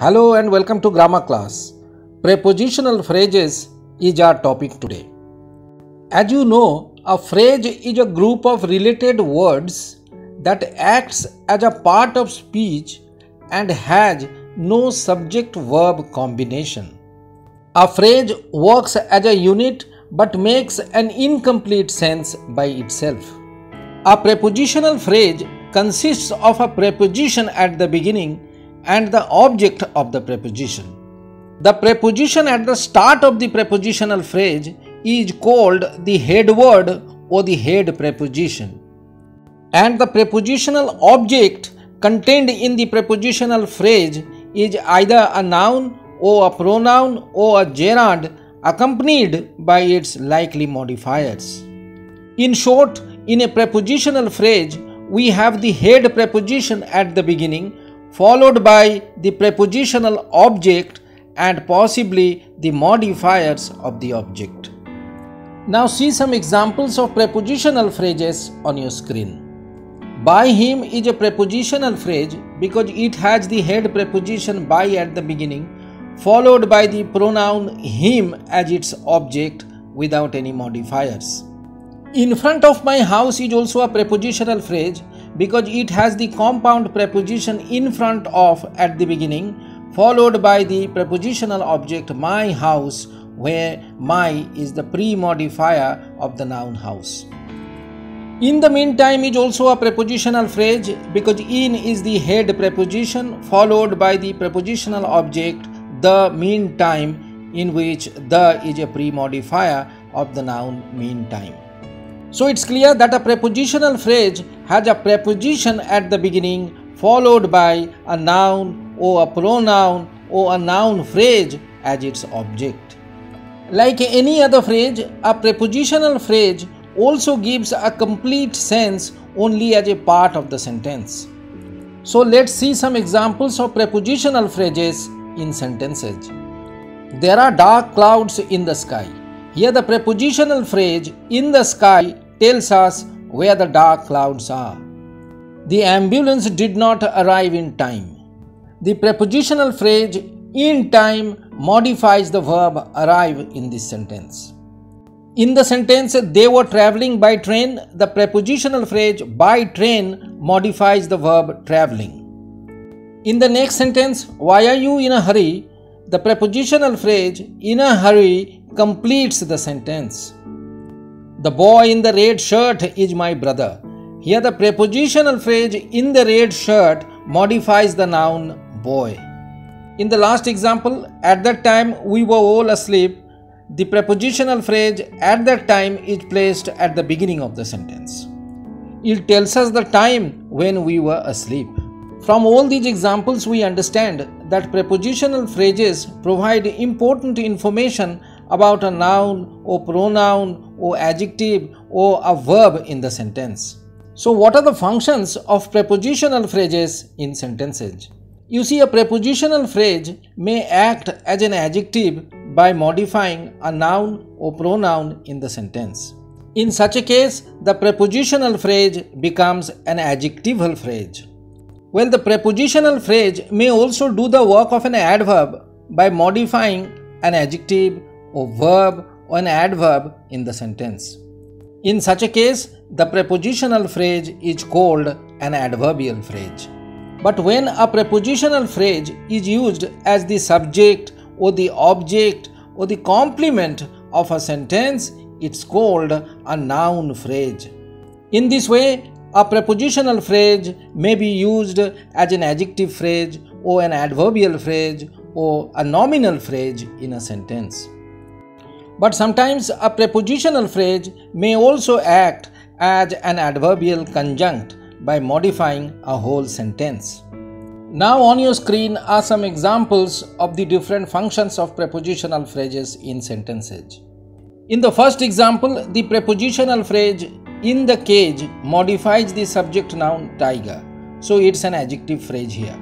Hello and welcome to grammar class. Prepositional phrases is our topic today. As you know, a phrase is a group of related words that acts as a part of speech and has no subject-verb combination. A phrase works as a unit but makes an incomplete sense by itself. A prepositional phrase consists of a preposition at the beginning and the object of the preposition. The preposition at the start of the prepositional phrase is called the head word or the head preposition. And the prepositional object contained in the prepositional phrase is either a noun or a pronoun or a gerund accompanied by its likely modifiers. In short, in a prepositional phrase, we have the head preposition at the beginning, followed by the prepositional object and possibly the modifiers of the object. Now see some examples of prepositional phrases on your screen. By him is a prepositional phrase because it has the head preposition by at the beginning, followed by the pronoun him as its object without any modifiers. In front of my house is also a prepositional phrase because it has the compound preposition in front of at the beginning, followed by the prepositional object my house, where my is the pre-modifier of the noun house. In the meantime is also a prepositional phrase because in is the head preposition followed by the prepositional object the meantime, in which the is a pre-modifier of the noun meantime. So it's clear that a prepositional phrase has a preposition at the beginning followed by a noun or a pronoun or a noun phrase as its object. Like any other phrase, a prepositional phrase also gives a complete sense only as a part of the sentence. So let's see some examples of prepositional phrases in sentences. There are dark clouds in the sky. Here the prepositional phrase in the sky tells us where the dark clouds are. The ambulance did not arrive in time. The prepositional phrase in time modifies the verb arrive in this sentence. In the sentence they were traveling by train, the prepositional phrase by train modifies the verb traveling. In the next sentence, why are you in a hurry? The prepositional phrase in a hurry completes the sentence. The boy in the red shirt is my brother. Here the prepositional phrase in the red shirt modifies the noun boy. In the last example, at that time we were all asleep, the prepositional phrase at that time is placed at the beginning of the sentence. It tells us the time when we were asleep. From all these examples we understand that prepositional phrases provide important information about a noun or pronoun or adjective or a verb in the sentence. So what are the functions of prepositional phrases in sentences? You see, a prepositional phrase may act as an adjective by modifying a noun or pronoun in the sentence. In such a case, the prepositional phrase becomes an adjectival phrase. Well, the prepositional phrase may also do the work of an adverb by modifying an adjective or verb or an adverb in the sentence. In such a case, the prepositional phrase is called an adverbial phrase. But when a prepositional phrase is used as the subject or the object or the complement of a sentence, it's called a noun phrase. In this way, a prepositional phrase may be used as an adjective phrase or an adverbial phrase or a nominal phrase in a sentence. But sometimes a prepositional phrase may also act as an adverbial conjunct by modifying a whole sentence. Now on your screen are some examples of the different functions of prepositional phrases in sentences. In the first example, the prepositional phrase in the cage modifies the subject noun tiger, so it's an adjective phrase here.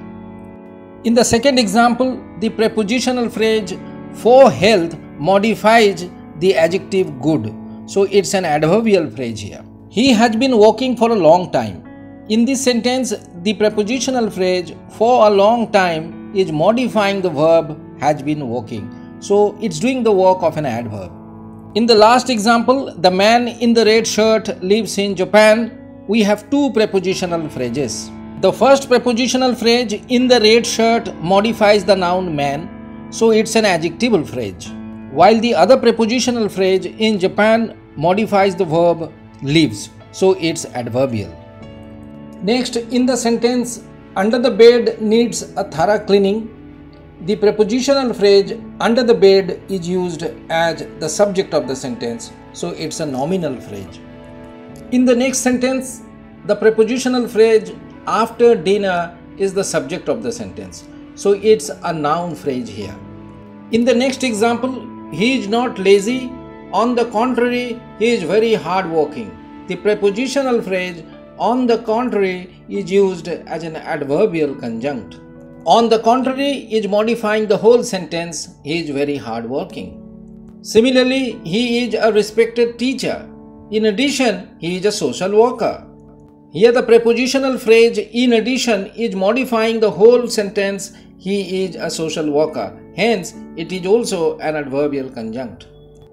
In the second example, the prepositional phrase for health modifies the adjective good, so it's an adverbial phrase here. He has been walking for a long time. In this sentence, the prepositional phrase for a long time is modifying the verb has been working. So it's doing the work of an adverb. In the last example, the man in the red shirt lives in Japan. We have two prepositional phrases. The first prepositional phrase, in the red shirt, modifies the noun man, so it's an adjectival phrase. While the other prepositional phrase, in Japan, modifies the verb lives, so it's adverbial. Next, in the sentence, under the bed needs a thorough cleaning, the prepositional phrase under the bed is used as the subject of the sentence, so it's a nominal phrase. In the next sentence, the prepositional phrase after dinner is the subject of the sentence, so it's a noun phrase here. In the next example, he is not lazy, on the contrary, he is very hardworking. The prepositional phrase on the contrary is used as an adverbial conjunct. On the contrary is modifying the whole sentence, he is very hardworking. Similarly, he is a respected teacher. In addition, he is a social worker. Here the prepositional phrase in addition is modifying the whole sentence, he is a social worker. Hence, it is also an adverbial conjunct.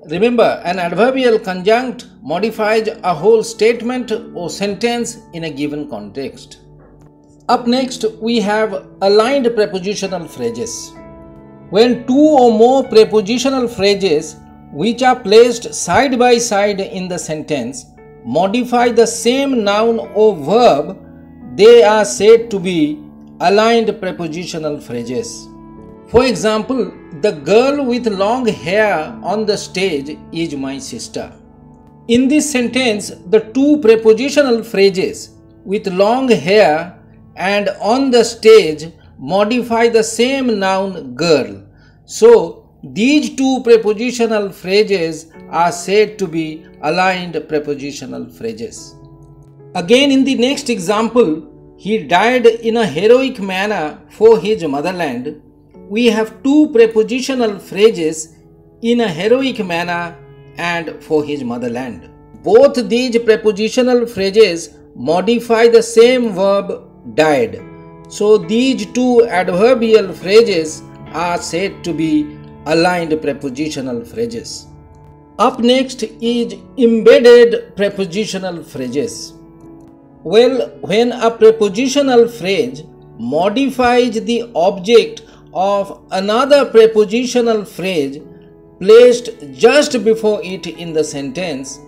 Remember, an adverbial conjunct modifies a whole statement or sentence in a given context. Up next, we have aligned prepositional phrases. When two or more prepositional phrases which are placed side by side in the sentence modify the same noun or verb, they are said to be aligned prepositional phrases. For example, the girl with long hair on the stage is my sister. In this sentence, the two prepositional phrases with long hair and on the stage modify the same noun girl. So, these two prepositional phrases are said to be aligned prepositional phrases. Again, in the next example, he died in a heroic manner for his motherland. We have two prepositional phrases, in a heroic manner and for his motherland. Both these prepositional phrases modify the same verb died. So these two adverbial phrases are said to be aligned prepositional phrases. Up next is embedded prepositional phrases. Well, when a prepositional phrase modifies the object of another prepositional phrase placed just before it in the sentence,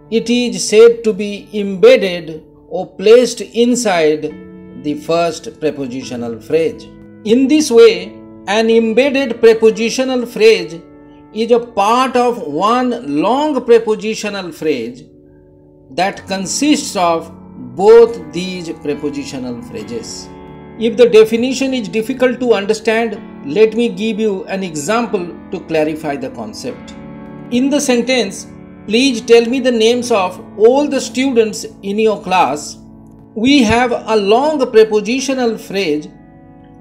it is said to be embedded or placed inside the first prepositional phrase. In this way, an embedded prepositional phrase is a part of one long prepositional phrase that consists of both these prepositional phrases. If the definition is difficult to understand, let me give you an example to clarify the concept. In the sentence, please tell me the names of all the students in your class, we have a long prepositional phrase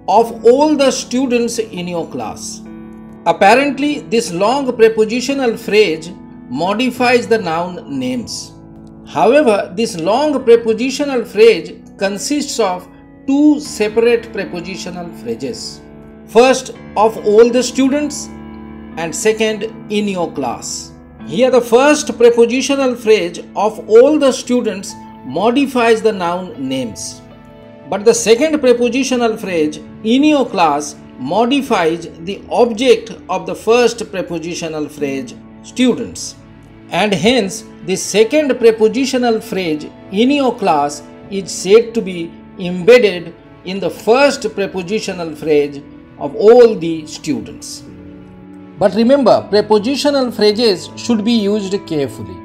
of all the students in your class. Apparently, this long prepositional phrase modifies the noun names. However, this long prepositional phrase consists of two separate prepositional phrases. First, of all the students, and second, in your class. Here the first prepositional phrase of all the students modifies the noun names. But the second prepositional phrase, in your class, modifies the object of the first prepositional phrase, students. And hence, the second prepositional phrase, in your class, is said to be embedded in the first prepositional phrase of all the students. But remember, prepositional phrases should be used carefully.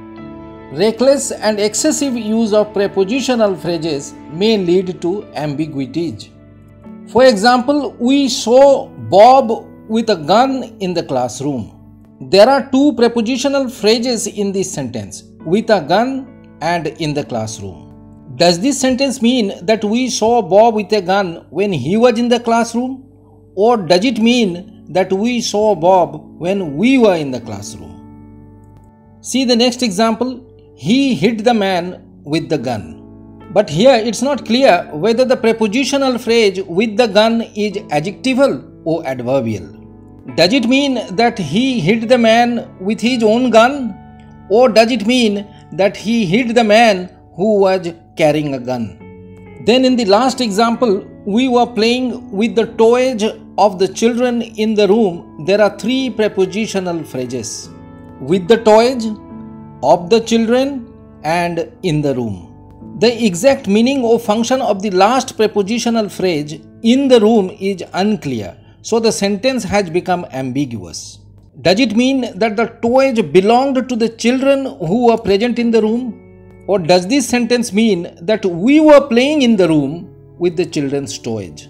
Reckless and excessive use of prepositional phrases may lead to ambiguities. For example, we saw Bob with a gun in the classroom. There are two prepositional phrases in this sentence, with a gun and in the classroom. Does this sentence mean that we saw Bob with a gun when he was in the classroom? Or does it mean that we saw Bob when we were in the classroom? See the next example. He hit the man with the gun. But here it's not clear whether the prepositional phrase with the gun is adjectival or adverbial. Does it mean that he hit the man with his own gun, or does it mean that he hit the man who was carrying a gun? Then in the last example, we were playing with the toys of the children in the room. There are three prepositional phrases: with the toys, of the children, and in the room. The exact meaning or function of the last prepositional phrase in the room is unclear, so the sentence has become ambiguous. Does it mean that the toys belonged to the children who were present in the room? Or does this sentence mean that we were playing in the room with the children's toys?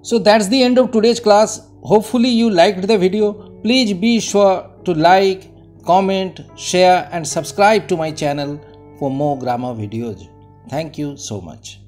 So that's the end of today's class. Hopefully you liked the video. Please be sure to like, comment, share and subscribe to my channel for more grammar videos. Thank you so much.